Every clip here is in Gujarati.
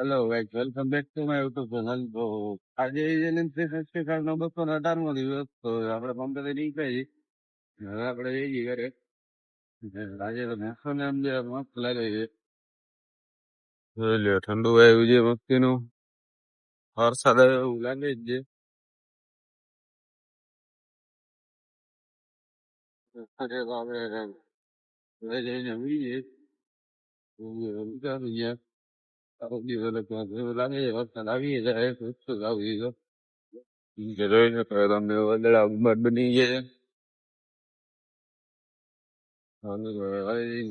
Hello guys, welcome back to my YouTube channel. તો આજે ફેસ્ટિવલ નો 218મો દિવસ. તો આપણે પંપેથી નીકળી હવે આપણે જઈએ ઘરે. આજે તો મેસો ને એમ જે મસ્ત લાગે છે. ઠંડુ આવ્યું છે મસ્તીનું, વરસાદ આવ્યો એવું લાગે જ છે. આપણે ઘરે જઈને મળીએ. વિચારું ગયા આવું દિવસ એવું લાગે છે વરસાદ આવી જાય આવી ગયો. જોઈ શકો તમે વાદળા બની ગયા છે.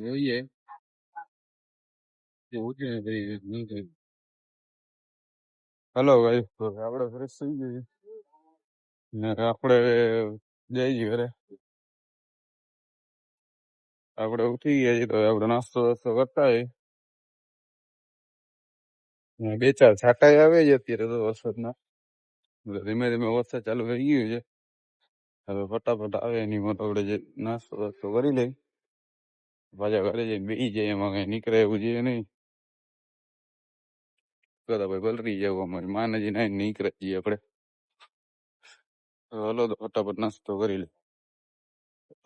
જોઈએ હલો ભાઈ, આપડે ફ્રેશ થઈ ગયું ને આપડે જઈએ ઘરે. આપડે ઉઠી ગયા છીએ તો આપડે નાસ્તો વાસ્તો કરતા હોય. બે ચાર છાંટા આવે છે અત્યારે તો વરસાદના. ધીમે ધીમે વરસાદ ચાલુ થઈ ગયું છે. હવે ફટાફટ આવે એની મોટો આપડે જે નાસ્તો વાસ્તો કરી લઈ, પાછા ઘરે જઈને બેસી જાય. એમાં કઈ નીકળે એવું છે નહીં. કદા ભાઈ પલરી જવું અમારી માને જ નહીં નીકળે જઈએ આપડે. હલો તો ફટાફટ નાસ્તો કરી લે.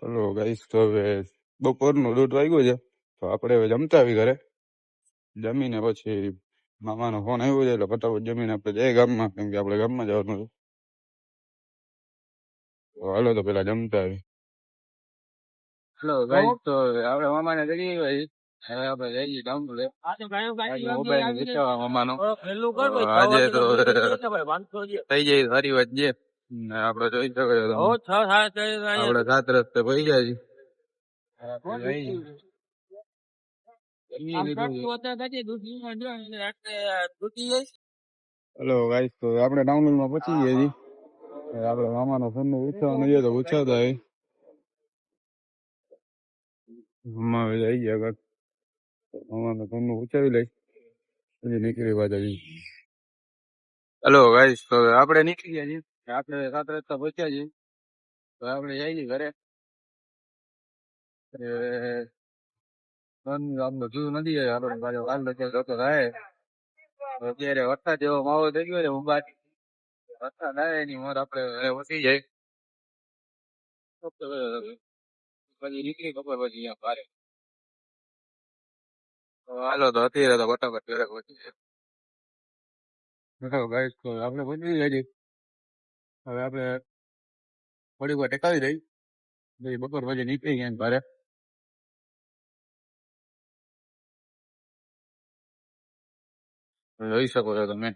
હલો ગાઈસ, તો હવે બપોરનો 1:30 વાગ્યો છે. તો આપણે હવે જમતા આવી ઘરે. જમીને પછી મામાનો ફોન આવ્યો છે એટલે ફટાફટ જમીને આપણે જઈએ ગામમાં, કેમ કે આપણે ગામમાં જવાનું છે. તો હાલો તો પેલા જમતા આવી. હેલો ગાઈસ, તો આપણે મામાને જઈએ ભાઈ. હવે આપણે જઈએ ગામમાં મોબાઈલ વેચાવા મામાનો. આજે તો થઈ જાય સારી વાત છે. આપડે જોઈ શકો છો આપડે 7 રસ્તે પડી જાય છે. હેલો ગાઈસ, તો આપણે ડાઉનલોડમાં પહોંચી ગયા છીએ. આપડે મામાનો ફોન નો ઉછાવવાનો છે તો ઉછાવતા હોય. મામા હવે જઈ ગયા આગળ. મામાનો ફોન નું ઉછાવી લઈ પછી નીકળી પાછા જઈએ. હેલો ગાઈસ, તો આપણે નીકળી ગયા છીએ. આપણે 7 રસ્તા પહોંચ્યા છીએ. તો આપણે જઈએ ઘરે. આમ બધું નથી આપણે પાછો કાલ જતો થાય. અત્યારે વરસાદ જેવો માહોલ થઈ ગયો છે. ઉંબાટી વરસાદ આવે એની મોર આપણે ઓછી જાય પછી નીકળી ખબર પછી અહીંયા ભારે. હાલો તો અત્યારે તો ફટાફટ ઘરે પહોંચી જાય. ગાઈસ, તો આપણે પહોંચી ગયા છીએ. હવે આપણે થોડીક વાર ટેકાવી દઈ. બપોર પછી નીકળી ગયા ભારે. જોઈ શકો છો તમે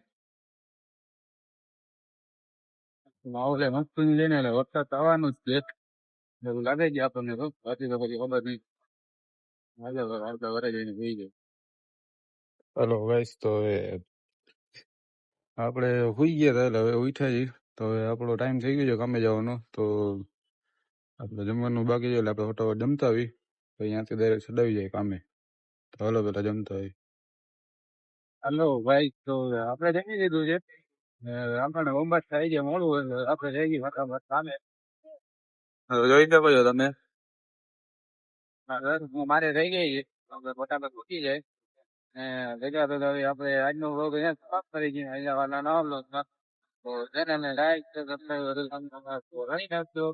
માહોલ મસ્ત લઈને એટલે વરસાદ આવવાનું જ છે એવું લાગે છે આપણને. તો બાકી તો પછી ખબર નહીં. આવતા ઘરે જઈને જોઈ જાય. હલો ગાઈસ, તો હવે આપણે સુઈ ગયા હતા એટલે હવે ઉઠ્યા છીએ. તો હવે આપણો ટાઈમ થઈ ગયો છે કામે જવાનો. તો આપણે જમવાનું બાકી છે એટલે આપણે ફટાફટ જમતા આવી તો અહીંયાથી ડાયરેક્ટ ચડાવી જાય કામે. તો હાલો પેલા જમતા આવી. હલો ભાઈ, તો આપણે જમી લીધું છે. આપણને 9 થઈ ગયા મોડું એટલે આપણે જઈ ગઈ ફટાફટ કામે. જોઈ શકો છો તમે મારે થઈ ગઈ છે. આપણે ફટાફટ ઉઠી જાય ભેગા ભેગા આપણે આજનો વ્લોગ અહીંયા સમાપ્ત કરી છીએ. અહીંયા વાળા નવા વ્લોગમાં તો ચેનલને લાઈક સબસ્ક્રાઈબ કરી નાખજો.